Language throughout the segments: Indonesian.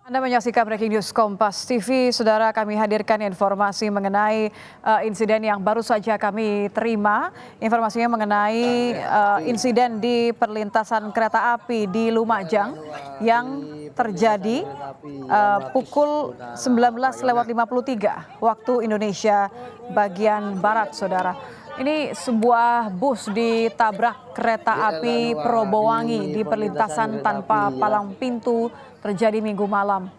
Anda menyaksikan Breaking News Kompas TV. Saudara, kami hadirkan informasi mengenai insiden yang baru saja kami terima. Informasinya mengenai insiden di perlintasan kereta api di Lumajang yang terjadi pukul 19.53 waktu Indonesia bagian Barat, Saudara. Ini sebuah bus ditabrak kereta api Probowangi di perlintasan tanpa palang pintu terjadi Minggu malam.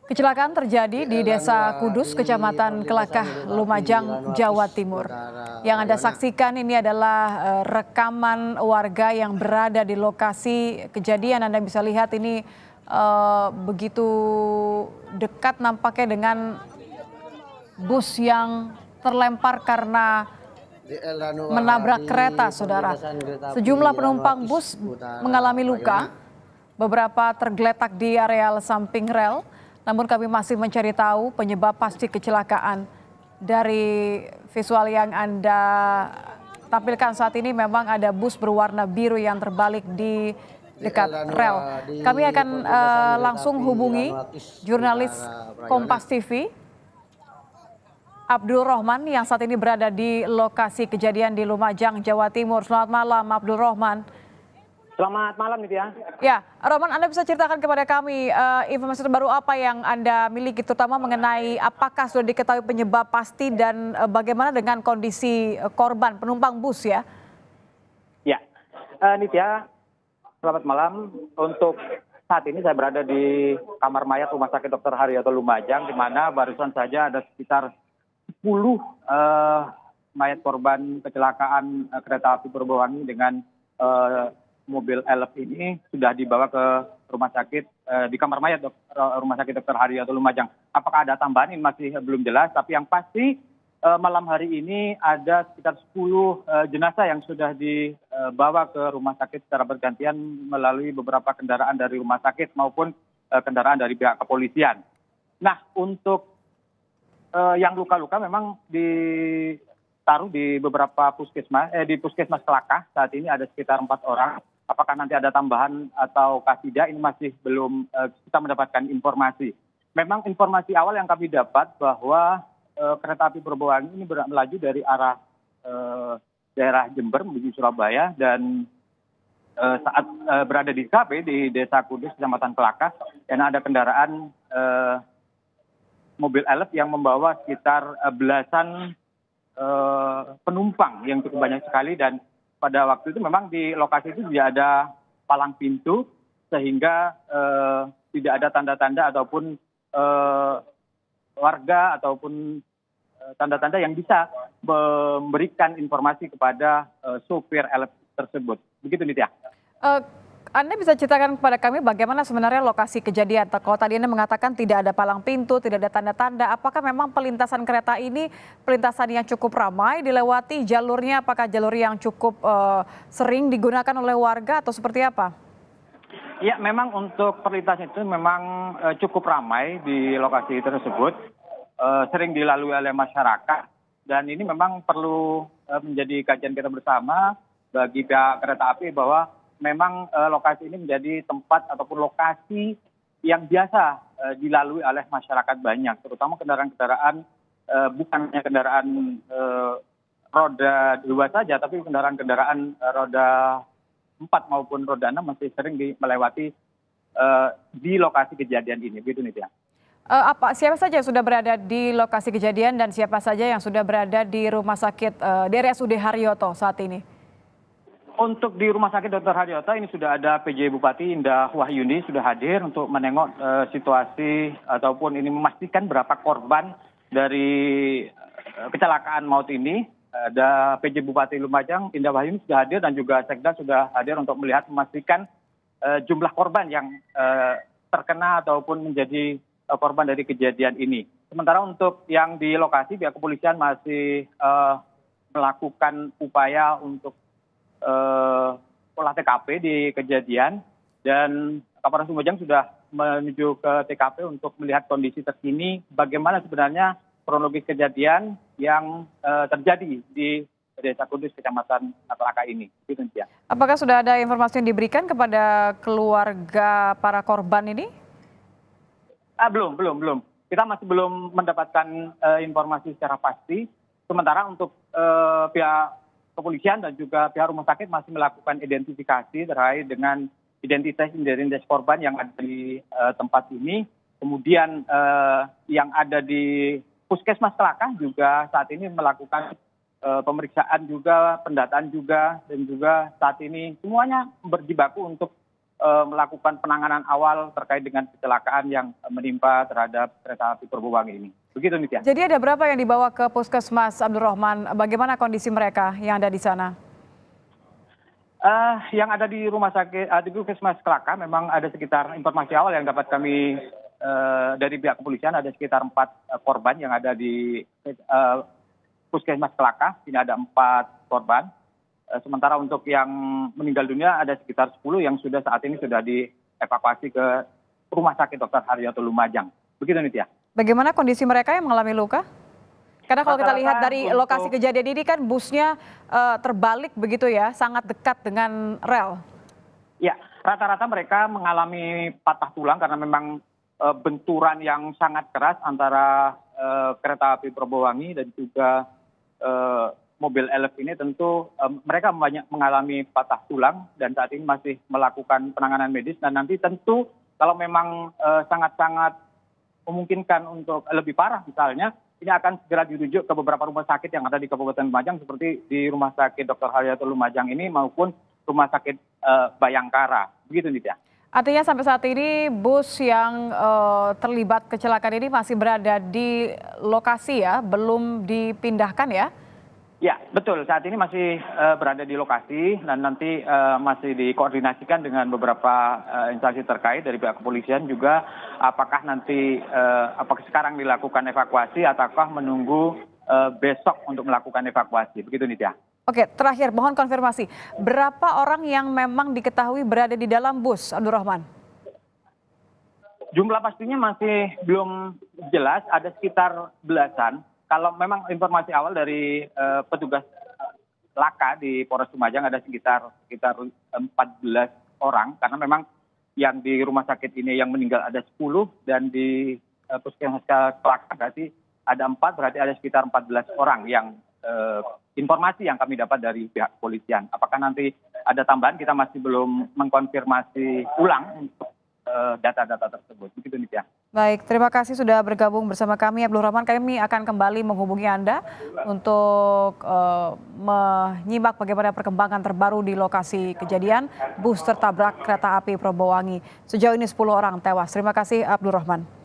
Kecelakaan terjadi di Desa Kudus, Kecamatan Kelakah, Lumajang, Jawa Timur. Yang Anda saksikan ini adalah rekaman warga yang berada di lokasi kejadian. Anda bisa lihat ini begitu dekat nampaknya dengan bus yang terlempar karena menabrak kereta, Saudara. Sejumlah penumpang bus mengalami luka, beberapa tergeletak di areal samping rel, namun kami masih mencari tahu penyebab pasti kecelakaan. Dari visual yang Anda tampilkan saat ini memang ada bus berwarna biru yang terbalik di dekat rel. Kami akan langsung hubungi jurnalis Kompas TV, Abdul Rohman, yang saat ini berada di lokasi kejadian di Lumajang, Jawa Timur. Selamat malam, Abdul Rohman. Selamat malam, Nitya. Ya, Rohman, Anda bisa ceritakan kepada kami informasi terbaru apa yang Anda miliki, terutama mengenai apakah sudah diketahui penyebab pasti dan bagaimana dengan kondisi korban penumpang bus ya? Ya, Nitya, selamat malam. Untuk saat ini saya berada di kamar mayat Rumah Sakit Dr. Haryoto Lumajang, di mana barusan saja ada sekitar 10 mayat korban kecelakaan kereta api Probowangi dengan mobil elf ini sudah dibawa ke rumah sakit di kamar mayat Rumah Sakit Dr. Haryoto Lumajang. Apakah ada tambahan ini masih belum jelas, tapi yang pasti malam hari ini ada sekitar 10 jenazah yang sudah dibawa ke rumah sakit secara bergantian melalui beberapa kendaraan dari rumah sakit maupun kendaraan dari pihak kepolisian. Nah, untuk yang luka-luka memang ditaruh di beberapa puskesmas, di puskesmas Kelakah. Saat ini ada sekitar 4 orang. Apakah nanti ada tambahan ataukah tidak, ini masih belum kita mendapatkan informasi. Memang informasi awal yang kami dapat bahwa kereta api Probowangi ini melaju dari arah daerah Jember menuju Surabaya, dan saat berada di KP di Desa Kudus, Kecamatan Kelakah, dan ada kendaraan mobil elf yang membawa sekitar belasan penumpang yang cukup banyak sekali, dan pada waktu itu memang di lokasi itu tidak ada palang pintu sehingga tidak ada tanda-tanda ataupun warga ataupun tanda-tanda yang bisa memberikan informasi kepada sopir elf tersebut. Begitu, Nitya. Anda bisa ceritakan kepada kami bagaimana sebenarnya lokasi kejadian? Kalau tadi Anda mengatakan tidak ada palang pintu, tidak ada tanda-tanda, apakah memang pelintasan kereta ini pelintasan yang cukup ramai dilewati jalurnya? Apakah jalur yang cukup sering digunakan oleh warga atau seperti apa? Ya, memang untuk perlintasan itu memang cukup ramai di lokasi tersebut, sering dilalui oleh masyarakat, dan ini memang perlu menjadi kajian kita bersama bagi pihak kereta api bahwa memang lokasi ini menjadi tempat ataupun lokasi yang biasa dilalui oleh masyarakat banyak, terutama kendaraan-kendaraan bukan hanya kendaraan roda 2 saja, tapi kendaraan-kendaraan roda 4 maupun roda 6 masih sering melewati di lokasi kejadian ini. Begitu, Nitya. Siapa saja yang sudah berada di lokasi kejadian dan siapa saja yang sudah berada di rumah sakit di RSUD Haryoto saat ini? Untuk di Rumah Sakit Dr. Haryoto ini sudah ada PJ Bupati Indah Wahyuni sudah hadir untuk menengok situasi ataupun ini memastikan berapa korban dari kecelakaan maut ini. Ada PJ Bupati Lumajang Indah Wahyuni sudah hadir, dan juga Sekda sudah hadir untuk melihat memastikan jumlah korban yang terkena ataupun menjadi korban dari kejadian ini. Sementara untuk yang di lokasi, pihak kepolisian masih melakukan upaya untuk olah TKP di kejadian, dan Kapolres Lumajang sudah menuju ke TKP untuk melihat kondisi terkini bagaimana sebenarnya kronologis kejadian yang terjadi di Desa Kudus, Kecamatan Kelakah ini. Gitu, ya. Apakah sudah ada informasi yang diberikan kepada keluarga para korban ini? Belum. Kita masih belum mendapatkan informasi secara pasti. Sementara untuk pihak kepolisian dan juga pihak rumah sakit masih melakukan identifikasi terkait dengan identitas korban yang ada di tempat ini. Kemudian yang ada di Puskesmas Kelakah juga saat ini melakukan pemeriksaan juga, pendataan juga, dan juga saat ini semuanya berjibaku untuk melakukan penanganan awal terkait dengan kecelakaan yang menimpa terhadap kereta api Purbowangi ini. Begitu, Nitya. Jadi ada berapa yang dibawa ke Puskesmas Abdurrahman? Bagaimana kondisi mereka yang ada di sana? Yang ada di rumah sakit di Puskesmas Kelakah memang ada sekitar informasi awal yang dapat kami dari pihak kepolisian, ada sekitar 4 korban yang ada di Puskesmas Kelakah. Ini ada 4 korban. Sementara untuk yang meninggal dunia ada sekitar 10 yang saat ini sudah dievakuasi ke Rumah Sakit Dr. Haryoto Lumajang. Begitu, Nitya. Bagaimana kondisi mereka yang mengalami luka? Karena kalau kita lihat dari lokasi kejadian ini kan busnya terbalik begitu ya, sangat dekat dengan rel. Ya, rata-rata mereka mengalami patah tulang karena memang benturan yang sangat keras antara kereta api Purbowangi dan juga mobil elf ini. Tentu mereka banyak mengalami patah tulang dan saat ini masih melakukan penanganan medis, dan nanti tentu kalau memang sangat-sangat memungkinkan untuk lebih parah misalnya, ini akan segera dirujuk ke beberapa rumah sakit yang ada di Kabupaten Lumajang seperti di Rumah Sakit Dr. Haryoto Lumajang ini maupun Rumah Sakit Bayangkara. Begitu, Nitya. Artinya sampai saat ini bus yang terlibat kecelakaan ini masih berada di lokasi ya, belum dipindahkan ya? Ya, betul. Saat ini masih berada di lokasi dan nanti masih dikoordinasikan dengan beberapa instansi terkait dari pihak kepolisian juga. Apakah nanti apakah sekarang dilakukan evakuasi ataukah menunggu besok untuk melakukan evakuasi. Begitu, Nitya. Oke, terakhir mohon konfirmasi. Berapa orang yang memang diketahui berada di dalam bus, Abdurrahman? Jumlah pastinya masih belum jelas, ada sekitar belasan. Kalau memang informasi awal dari petugas Laka di Polres Lumajang ada sekitar 14 orang, karena memang yang di rumah sakit ini yang meninggal ada 10 dan di Puskesmas Kelakah berarti ada 4, berarti ada sekitar 14 orang yang informasi yang kami dapat dari pihak kepolisian. Apakah nanti ada tambahan, kita masih belum mengkonfirmasi ulang untuk data-data tersebut. Begitu, Nitya. Baik, terima kasih sudah bergabung bersama kami, Abdurrahman. Kami akan kembali menghubungi Anda untuk menyimak bagaimana perkembangan terbaru di lokasi kejadian bus tertabrak kereta api Purbowangi. Sejauh ini 10 orang tewas. Terima kasih, Abdurrahman.